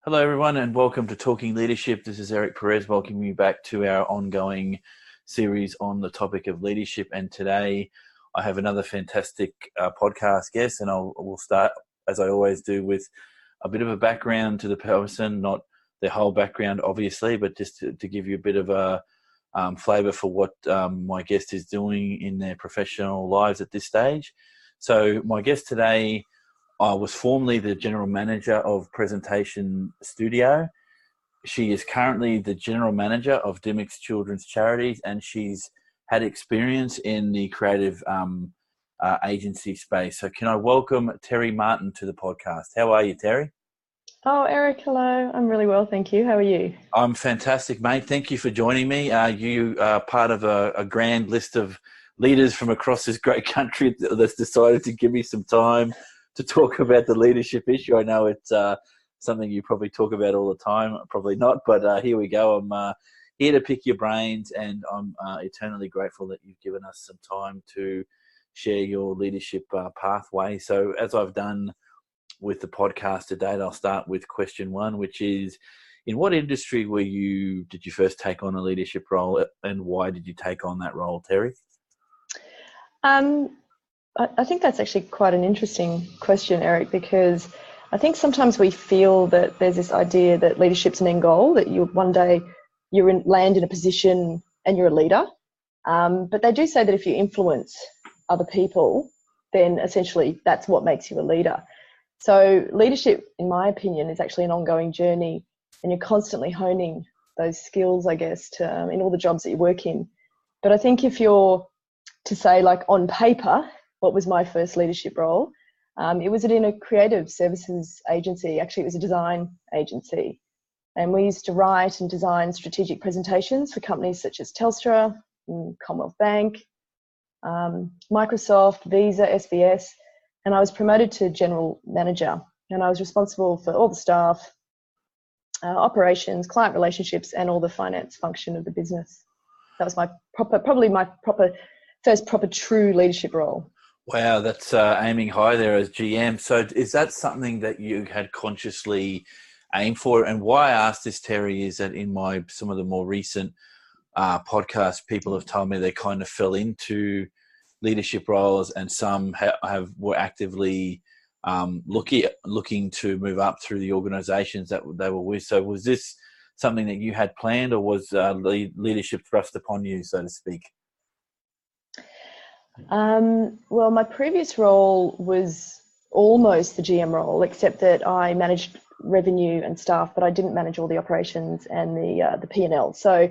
Hello, everyone, and welcome to Talking Leadership. This is Eric Perez, welcoming you back to our ongoing series on the topic of leadership. And today I have another fantastic podcast guest, and we'll start, as I always do, with a bit of a background to the person, not their whole background, obviously, but just to give you a bit of a flavour for what my guest is doing in their professional lives at this stage. So my guest today was formerly the general manager of Presentation Studio. She is currently the general manager of Dimmock's Children's Charities, and she's had experience in the creative agency space. So can I welcome Terri Martin to the podcast? How are you, Terri? Oh, Eric, hello. I'm really well, thank you. How are you? I'm fantastic, mate. Thank you for joining me. You are part of a grand list of leaders from across this great country that's decided to give me some time to talk about the leadership issue. I know it's something you probably talk about all the time, probably not, but here we go. I'm here to pick your brains, and I'm eternally grateful that you've given us some time to share your leadership pathway. So as I've done with the podcast to date, I'll start with question one, which is, in what industry did you first take on a leadership role, and why did you take on that role, Terri? I think that's actually quite an interesting question, Eric, because I think sometimes we feel that there's this idea that leadership's an end goal, that one day land in a position and you're a leader. But they do say that if you influence other people, then essentially that's what makes you a leader. So leadership, in my opinion, is actually an ongoing journey, and you're constantly honing those skills, I guess, in all the jobs that you work in. But I think if you're to say, like, on paper, what was my first leadership role? It was in a creative services agency. Actually, it was a design agency. And we used to write and design strategic presentations for companies such as Telstra, Commonwealth Bank, Microsoft, Visa, SBS. And I was promoted to general manager. And I was responsible for all the staff, operations, client relationships, and all the finance function of the business. That was probably my first proper true leadership role. Wow, that's aiming high there as GM. So is that something that you had consciously aimed for? And why I asked this, Terri, is that in some of the more recent podcasts, people have told me they kind of fell into leadership roles, and some were actively looking to move up through the organisations that they were with. So was this something that you had planned, or was leadership thrust upon you, so to speak? Well, my previous role was almost the GM role, except that I managed revenue and staff, but I didn't manage all the operations and the P&L. So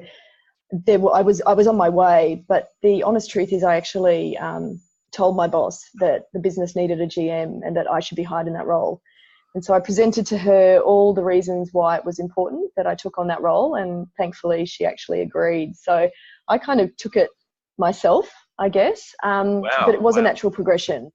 I was on my way, but the honest truth is I actually told my boss that the business needed a GM and that I should be hired in that role. And so I presented to her all the reasons why it was important that I took on that role, and thankfully she actually agreed. So I kind of took it myself, I guess, but it was a natural progression.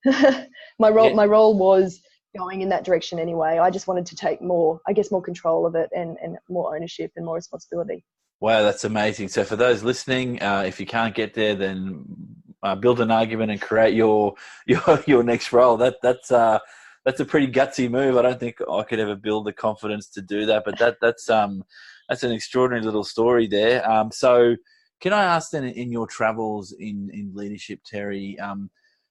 My role was going in that direction anyway. I just wanted to take more control of it and more ownership and more responsibility. Wow, that's amazing. So for those listening, if you can't get there, then build an argument and create your next role. That's a pretty gutsy move. I don't think I could ever build the confidence to do that, but that's an extraordinary little story there. So can I ask then, in your travels in leadership, Terri,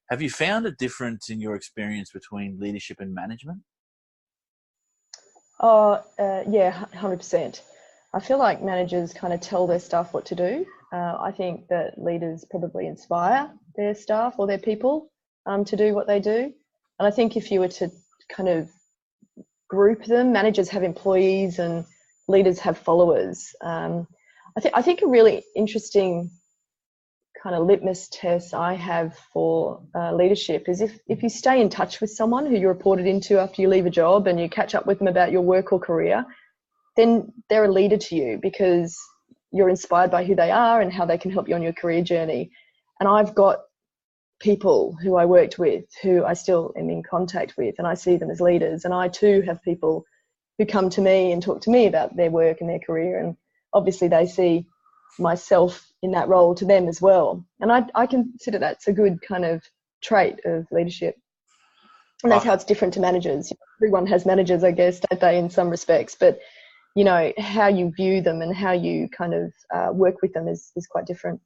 have you found a difference in your experience between leadership and management? Yeah, 100%. I feel like managers kind of tell their staff what to do. I think that leaders probably inspire their staff or their people to do what they do. And I think if you were to kind of group them, managers have employees and leaders have followers. I think a really interesting kind of litmus test I have for leadership is if you stay in touch with someone who you reported into after you leave a job and you catch up with them about your work or career, then they're a leader to you because you're inspired by who they are and how they can help you on your career journey. And I've got people who I worked with who I still am in contact with, and I see them as leaders. And I too have people who come to me and talk to me about their work and their career, and obviously they see myself in that role to them as well. And I consider that's a good kind of trait of leadership. And that's how it's different to managers. Everyone has managers, I guess, don't they, in some respects, but how you view them and how you kind of work with them is quite different.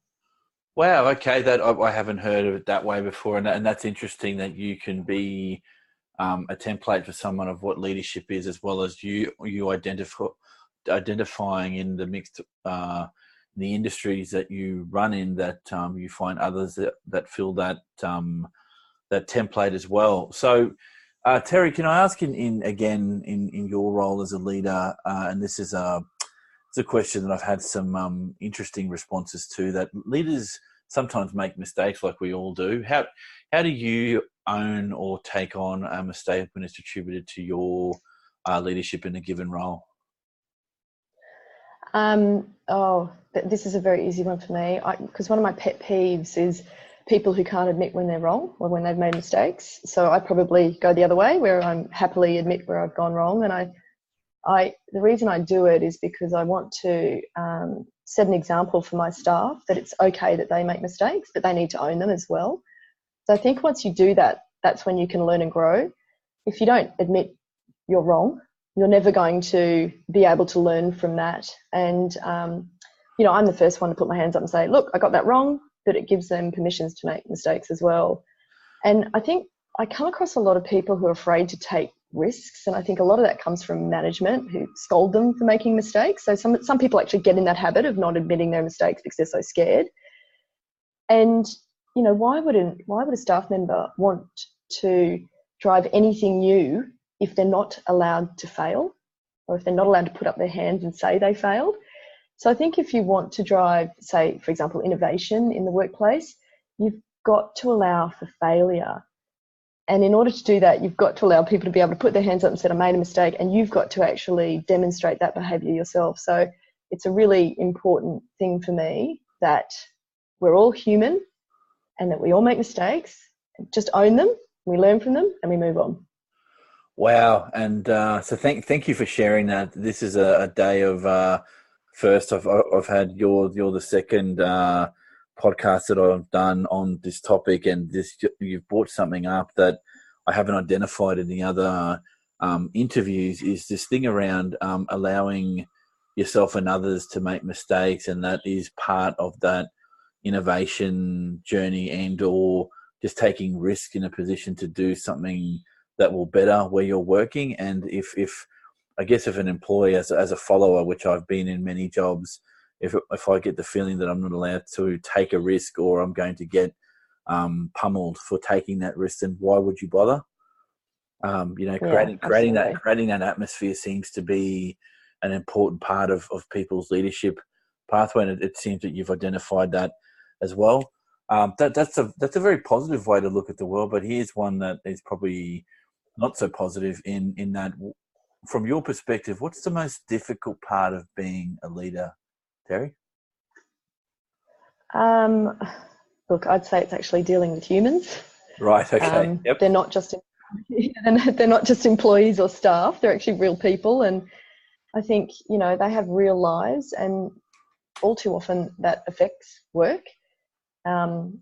Wow. Okay. That I haven't heard of it that way before. And that's interesting that you can be a template for someone of what leadership is, as well as you identifying in the mixed, the industries that you run in, that you find others that fill that template as well. So, Terri, can I ask in your role as a leader, and this is it's a question that I've had some interesting responses to, that leaders sometimes make mistakes, like we all do. How do you own or take on a mistake when it's attributed to your leadership in a given role? This is a very easy one for me, because one of my pet peeves is people who can't admit when they're wrong or when they've made mistakes. So I probably go the other way, where I'm happily admit where I've gone wrong. And the reason I do it is because I want to set an example for my staff that it's okay that they make mistakes, but they need to own them as well. So I think once you do that, that's when you can learn and grow. If you don't admit you're wrong, you're never going to be able to learn from that. And, I'm the first one to put my hands up and say, look, I got that wrong, but it gives them permissions to make mistakes as well. And I think I come across a lot of people who are afraid to take risks. And I think a lot of that comes from management, who scold them for making mistakes. So some people actually get in that habit of not admitting their mistakes because they're so scared. And, why would a staff member want to drive anything new if they're not allowed to fail, or if they're not allowed to put up their hands and say they failed? So I think if you want to drive, say, for example, innovation in the workplace, you've got to allow for failure. And in order to do that, you've got to allow people to be able to put their hands up and say, I made a mistake, and you've got to actually demonstrate that behaviour yourself. So it's a really important thing for me that we're all human and that we all make mistakes. Just own them, we learn from them, and we move on. Wow. And so thank you for sharing that. This is a day of first. I've had you're the second podcast that I've done on this topic, and you've brought something up that I haven't identified in the other interviews, is this thing around allowing yourself and others to make mistakes, and that is part of that innovation journey, and or just taking risk in a position to do something that will better where you're working. And if I guess if an employee, as a follower, which I've been in many jobs, if I get the feeling that I'm not allowed to take a risk, or I'm going to get pummeled for taking that risk, then why would you bother? Creating that atmosphere seems to be an important part of people's leadership pathway, and it seems that you've identified that as well. That's a very positive way to look at the world. But here's one that is probably not so positive in that, from your perspective, what's the most difficult part of being a leader, Terri? Look, I'd say it's actually dealing with humans. Right. Okay. Yep. They're not just employees or staff. They're actually real people, and I think they have real lives, and all too often that affects work. You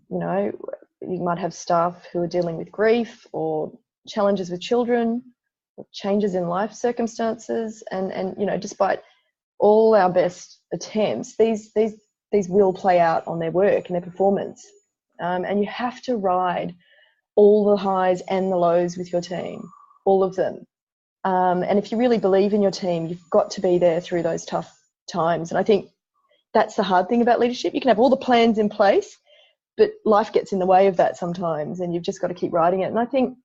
might have staff who are dealing with grief or challenges with children, or changes in life circumstances, and despite all our best attempts, these will play out on their work and their performance. And you have to ride all the highs and the lows with your team, all of them. And if you really believe in your team, you've got to be there through those tough times. And I think that's the hard thing about leadership. You can have all the plans in place, but life gets in the way of that sometimes, and you've just got to keep riding it. And I think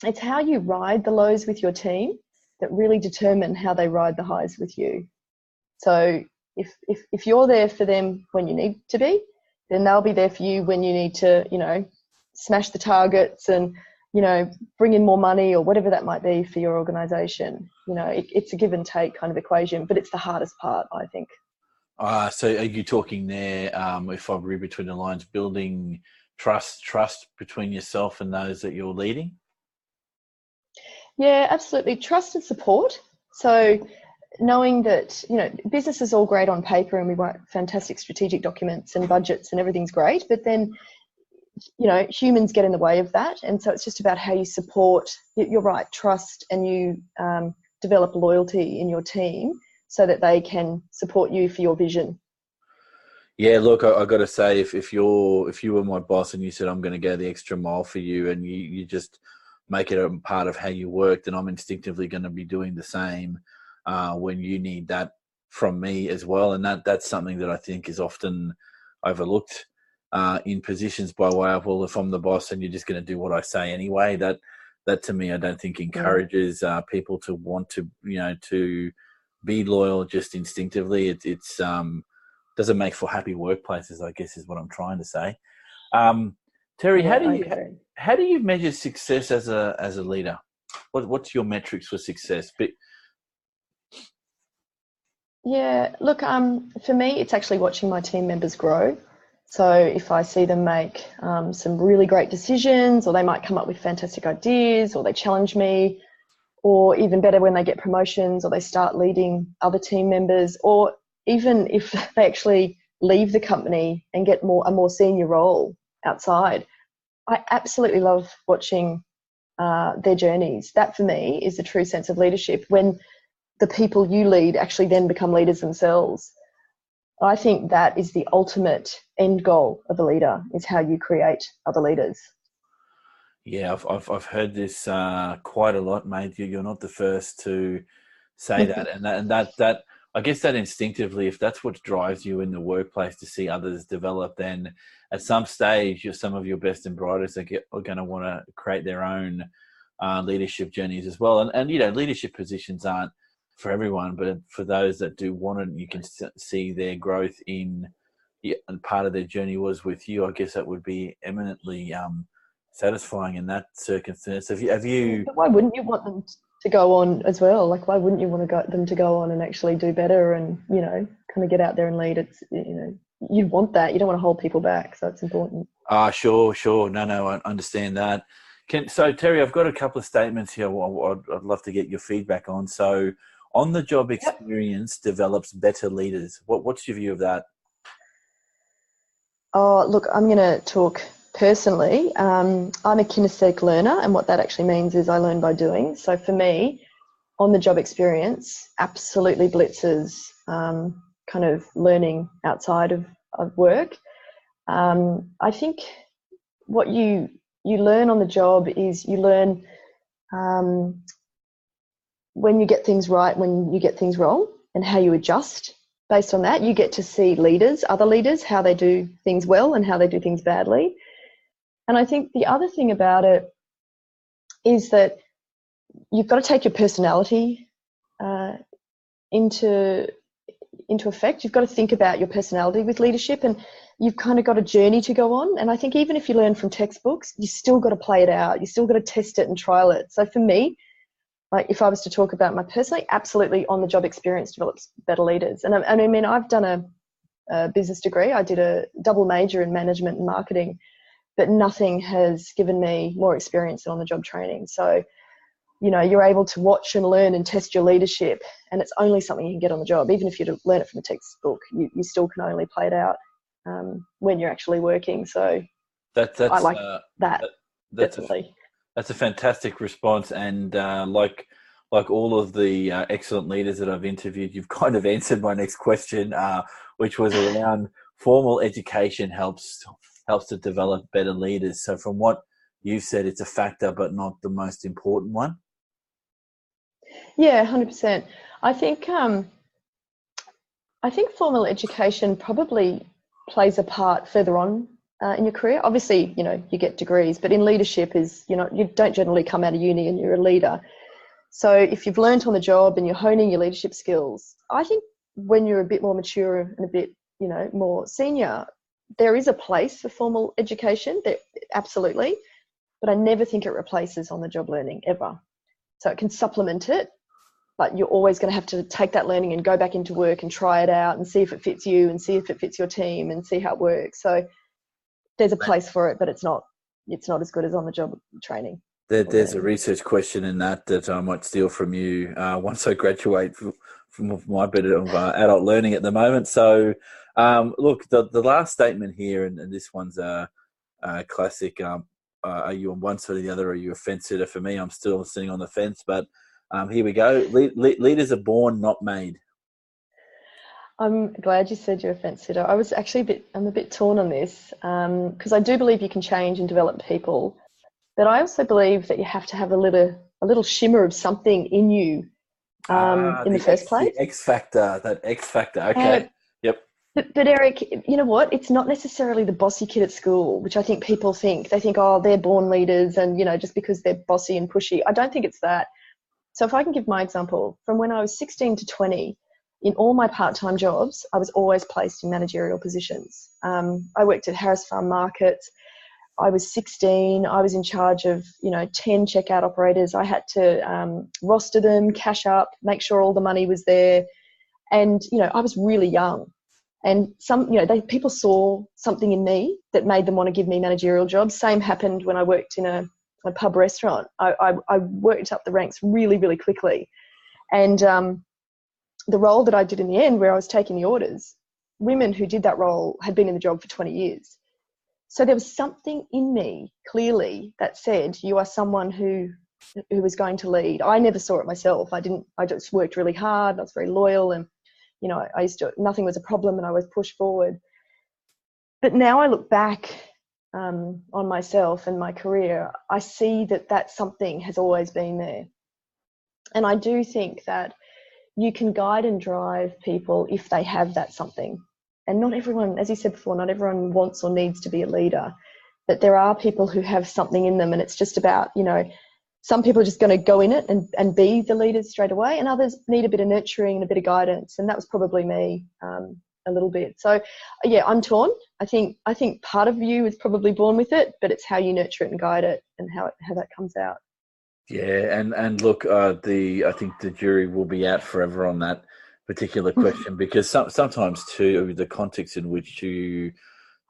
it's how you ride the lows with your team that really determine how they ride the highs with you. So if you're there for them when you need to be, then they'll be there for you when you need to, smash the targets and, bring in more money or whatever that might be for your organisation. It's a give and take kind of equation, but it's the hardest part, I think. So are you talking there, if I read between the lines, building trust between yourself and those that you're leading? Yeah, absolutely. Trust and support. So knowing that, business is all great on paper and we write fantastic strategic documents and budgets and everything's great, but then humans get in the way of that. And so it's just about how you support, you're right, trust, and you develop loyalty in your team so that they can support you for your vision. Yeah, look, I got to say, if you were my boss and you said I'm going to go the extra mile for you, and you just make it a part of how you work, then I'm instinctively going to be doing the same when you need that from me as well. And that's something that I think is often overlooked in positions by way of, well, if I'm the boss and you're just going to do what I say anyway, that to me I don't think encourages people to want to to be loyal just instinctively. It's doesn't make for happy workplaces, I guess, is what I'm trying to say. Terri, how do you measure success as a leader? What's your metrics for success? Yeah, look, for me, it's actually watching my team members grow. So if I see them make some really great decisions, or they might come up with fantastic ideas, or they challenge me, or even better, when they get promotions or they start leading other team members, or even if they actually leave the company and get a more senior role outside, I absolutely love watching their journeys. That for me is the true sense of leadership, when the people you lead actually then become leaders themselves. I think that is the ultimate end goal of a leader, is how you create other leaders. Yeah, I've heard this quite a lot, mate. You're not the first to say that, and that I guess that instinctively, if that's what drives you in the workplace to see others develop, then at some stage, some of your best and brightest are going to want to create their own leadership journeys as well. And leadership positions aren't for everyone, but for those that do want it, you can see their growth and part of their journey was with you. I guess that would be eminently satisfying in that circumstance. Have you? But why wouldn't you want them to go on as well? Like, why wouldn't you want them to go on and actually do better and kind of get out there and lead? It's you'd want that. You don't want to hold people back, so it's important. Sure. No, I understand that. So Terri, I've got a couple of statements here. I'd love to get your feedback on. So, on the job experience develops better leaders. What's your view of that? Oh, look, I'm going to talk personally. I'm a kinesthetic learner, and what that actually means is I learn by doing. So for me, on the job experience absolutely blitzes kind of learning outside of work. I think what you learn on the job is you learn when you get things right, when you get things wrong, and how you adjust based on that. You get to see other leaders, how they do things well and how they do things badly. And I think the other thing about it is that you've got to take your personality into effect. You've got to think about your personality with leadership, and you've kind of got a journey to go on. And I think even if you learn from textbooks, you still got to play it out. You still got to test it and trial it. So for me, like, if I was to talk about my personally, absolutely on the job experience develops better leaders. And I mean, I've done a business degree. I did a double major in management and marketing, but nothing has given me more experience than on the job training. So, you're able to watch and learn and test your leadership, and it's only something you can get on the job. Even if you learn it from a textbook, you still can only play it out when you're actually working. So I like that. Definitely. That's a fantastic response, and like all of the excellent leaders that I've interviewed, you've kind of answered my next question, which was around formal education helps to develop better leaders. So from what you've said, it's a factor, but not the most important one. Yeah, 100%. I think formal education probably plays a part further on in your career. Obviously, you get degrees, but in leadership you don't generally come out of uni and you're a leader. So if you've learned on the job and you're honing your leadership skills, I think when you're a bit more mature and a bit, more senior, there is a place for formal education, absolutely, but I never think it replaces on-the-job learning, ever. So it can supplement it, but you're always going to have to take that learning and go back into work and try it out and see if it fits you and see if it fits your team and see how it works. So there's a place for it, but it's not as good as on-the-job training. There's a research question in that I might steal from you once I graduate from my bit of adult learning at the moment. So, look, the last statement here, and this one's classic. Are you on one side or the other? Are you a fence sitter? For me, I'm still sitting on the fence, but here we go. Leaders are born, not made. I'm glad you said you're a fence sitter. I was actually I'm a bit torn on this because I do believe you can change and develop people, but I also believe that you have to have a little shimmer of something in you in the first place. The X factor, that X factor. Okay. Yep. But Eric, you know what? It's not necessarily the bossy kid at school, which I think people think. They think, oh, they're born leaders and, just because they're bossy and pushy. I don't think it's that. So if I can give my example, from when I was 16 to 20, in all my part-time jobs, I was always placed in managerial positions. I worked at Harris Farm Markets. I was 16. I was in charge of, 10 checkout operators. I had to roster them, cash up, make sure all the money was there. And, I was really young. And people saw something in me that made them want to give me managerial jobs. Same happened when I worked in a pub restaurant. I worked up the ranks really, really quickly. And the role that I did in the end, where I was taking the orders, women who did that role had been in the job for 20 years. So there was something in me, clearly, that said, you are someone who was going to lead. I never saw it myself. I just worked really hard. I was very loyal and, nothing was a problem and I was pushed forward. But now I look back on myself and my career, I see that something has always been there. And I do think that you can guide and drive people if they have that something. And not everyone, as you said before, not everyone wants or needs to be a leader, but there are people who have something in them, and it's just about, some people are just going to go in it and be the leaders straight away, and others need a bit of nurturing and a bit of guidance, and that was probably me a little bit. So, yeah, I'm torn. I think part of you is probably born with it, but it's how you nurture it and guide it and how that comes out. Yeah, and look, I think the jury will be out forever on that particular question because sometimes too the context in which you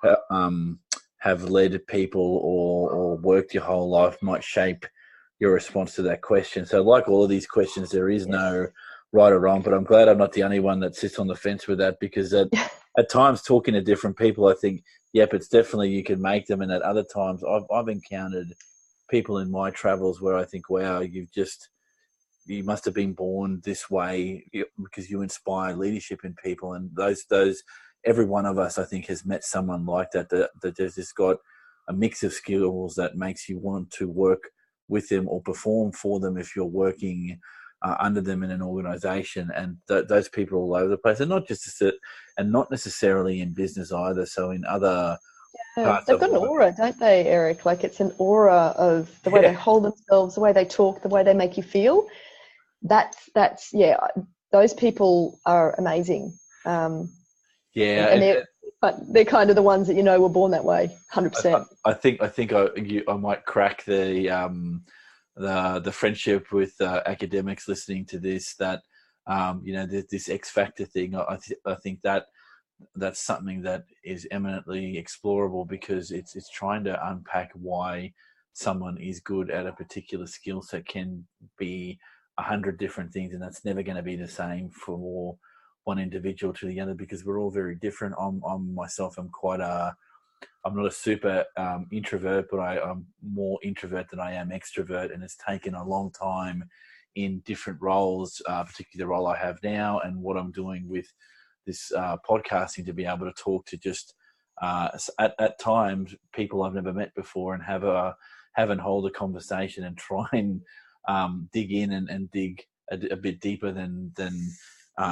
have led people or worked your whole life might shape your response to that question. So like all of these questions, there is no right or wrong, but I'm glad I'm not the only one that sits on the fence with that because at times talking to different people, I think, yep, it's definitely you can make them. And at other times I've encountered people in my travels where I think, wow, you must have been born this way because you inspire leadership in people. And those every one of us, I think, has met someone like that has just got a mix of skills that makes you want to work with them or perform for them if you're working under them in an organization. And those people are all over the place, and not necessarily in business either. So in other parts they've got an aura, don't they, Eric? Like it's an aura of the way they hold themselves, the way they talk, the way they make you feel. That's those people are amazing. But they're kind of the ones that were born that way, 100%. I think I might crack the friendship with academics listening to this. That this X factor thing. I think that's something that is eminently explorable because it's trying to unpack why someone is good at a particular skill set can be 100 different things, and that's never going to be the same for one individual to the other because we're all very different. I'm myself, I'm not a super introvert, but I'm more introvert than I am extrovert, and it's taken a long time in different roles, particularly the role I have now and what I'm doing with this podcasting to be able to talk to just at times people I've never met before and have and hold a conversation and try and dig in and dig a bit deeper than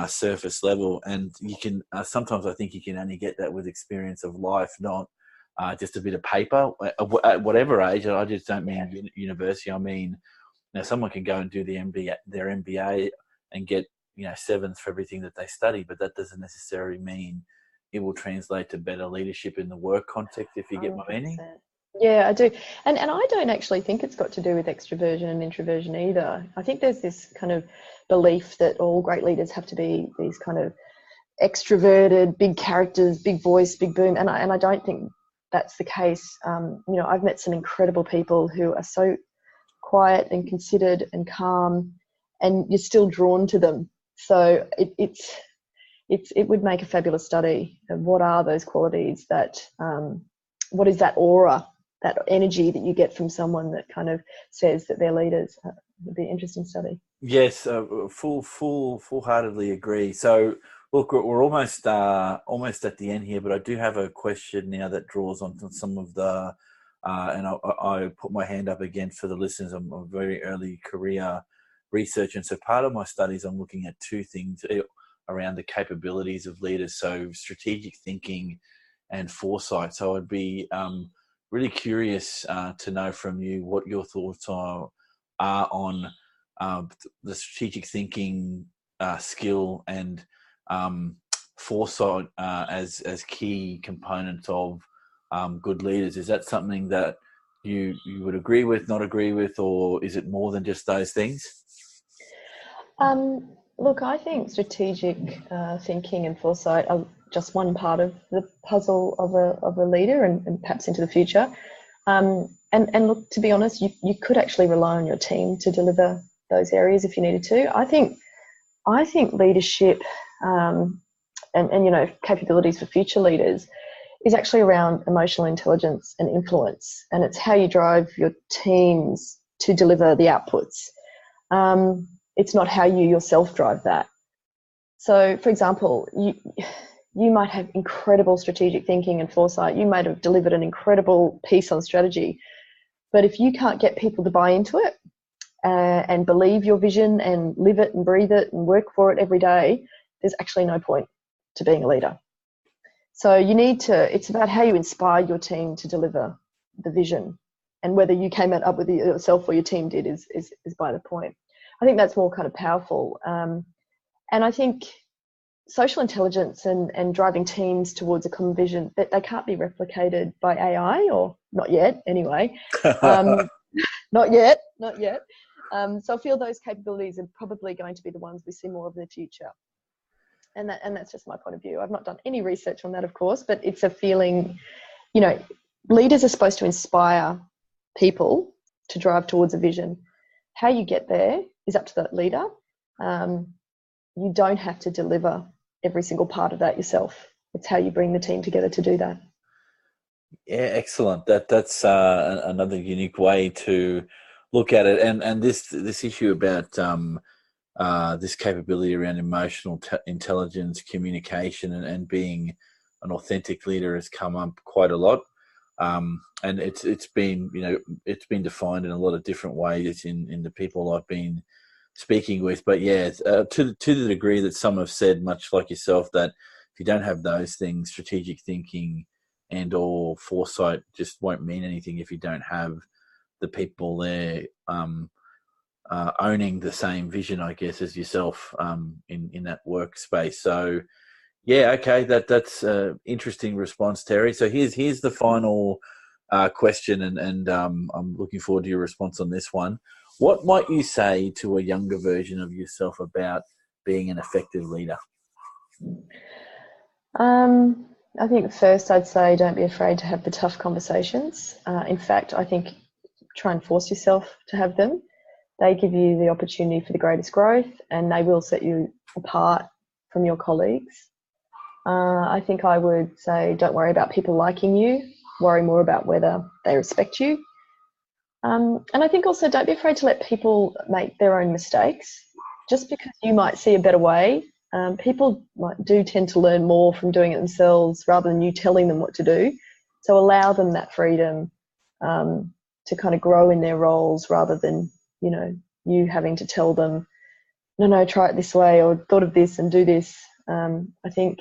surface level. And you can sometimes I think you can only get that with experience of life, not just a bit of paper at whatever age. I just don't mean university. I mean, someone can go and do their MBA and get sevens for everything that they study, but that doesn't necessarily mean it will translate to better leadership in the work context, if you get my meaning. Yeah, I do. And I don't actually think it's got to do with extroversion and introversion either. I think there's this kind of belief that all great leaders have to be these kind of extroverted, big characters, big voice, big boom. And I don't think that's the case. I've met some incredible people who are so quiet and considered and calm, and you're still drawn to them. So it would make a fabulous study of what are those qualities that, what is that aura that energy that you get from someone that kind of says that they're leaders. It'd be an interesting study. Yes, full-heartedly agree. So, look, we're almost at the end here, but I do have a question now that draws on some of the, and I put my hand up again for the listeners. I'm a very early career researcher, and so part of my studies, I'm looking at two things around the capabilities of leaders, so strategic thinking and foresight. So I'd be really curious to know from you what your thoughts are on the strategic thinking skill and foresight as key components of good leaders. Is that something that you would agree with, not agree with, or is it more than just those things? Look, I think strategic thinking and foresight are just one part of the puzzle of a leader, and perhaps into the future. And look, to be honest, you could actually rely on your team to deliver those areas if you needed to. I think leadership and capabilities for future leaders is actually around emotional intelligence and influence, and it's how you drive your teams to deliver the outputs. It's not how you yourself drive that. So, for example, you might have incredible strategic thinking and foresight. You might have delivered an incredible piece on strategy, but if you can't get people to buy into it and believe your vision and live it and breathe it and work for it every day, there's actually no point to being a leader. So it's about how you inspire your team to deliver the vision, and whether you came up with it yourself or your team did is by the point. I think that's more kind of powerful. And I think social intelligence and driving teams towards a common vision, that they can't be replicated by AI, or not yet anyway. Not yet. So I feel those capabilities are probably going to be the ones we see more of in the future. And that's just my point of view. I've not done any research on that, of course, but it's a feeling, leaders are supposed to inspire people to drive towards a vision. How you get there is up to that leader. You don't have to deliver every single part of that yourself. It's how you bring the team together to do that. Yeah, excellent. That's another unique way to look at it. And this issue about this capability around emotional intelligence, communication, and being an authentic leader has come up quite a lot. And it's been defined in a lot of different ways in the people I've been speaking with. But yeah, to the degree that some have said, much like yourself, that if you don't have those things, strategic thinking and or foresight just won't mean anything if you don't have the people there owning the same vision, I guess, as yourself in that workspace. So yeah, okay, that's an interesting response, Terry. So here's the final question, and I'm looking forward to your response on this one. What might you say to a younger version of yourself about being an effective leader? I think first I'd say don't be afraid to have the tough conversations. In fact, I think try and force yourself to have them. They give you the opportunity for the greatest growth, and they will set you apart from your colleagues. I think I would say don't worry about people liking you, worry more about whether they respect you. And I think also don't be afraid to let people make their own mistakes. Just because you might see a better way, people do tend to learn more from doing it themselves rather than you telling them what to do. So allow them that freedom to kind of grow in their roles rather than, you having to tell them, no, try it this way, or thought of this and do this. I think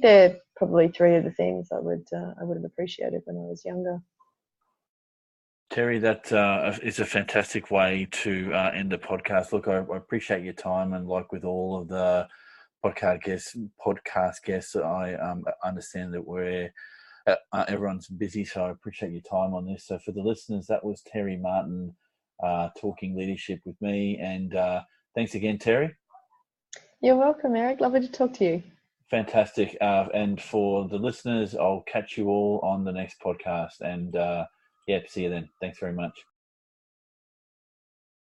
they're probably three of the things I would have appreciated when I was younger. Terry, that is a fantastic way to end the podcast. Look, I appreciate your time, and like with all of the podcast guests, I understand that everyone's busy, so I appreciate your time on this. So for the listeners, that was Terri Martin talking leadership with me, and thanks again, Terry. You're welcome, Eric. Lovely to talk to you. Fantastic. And for the listeners, I'll catch you all on the next podcast, and see you then. Thanks very much.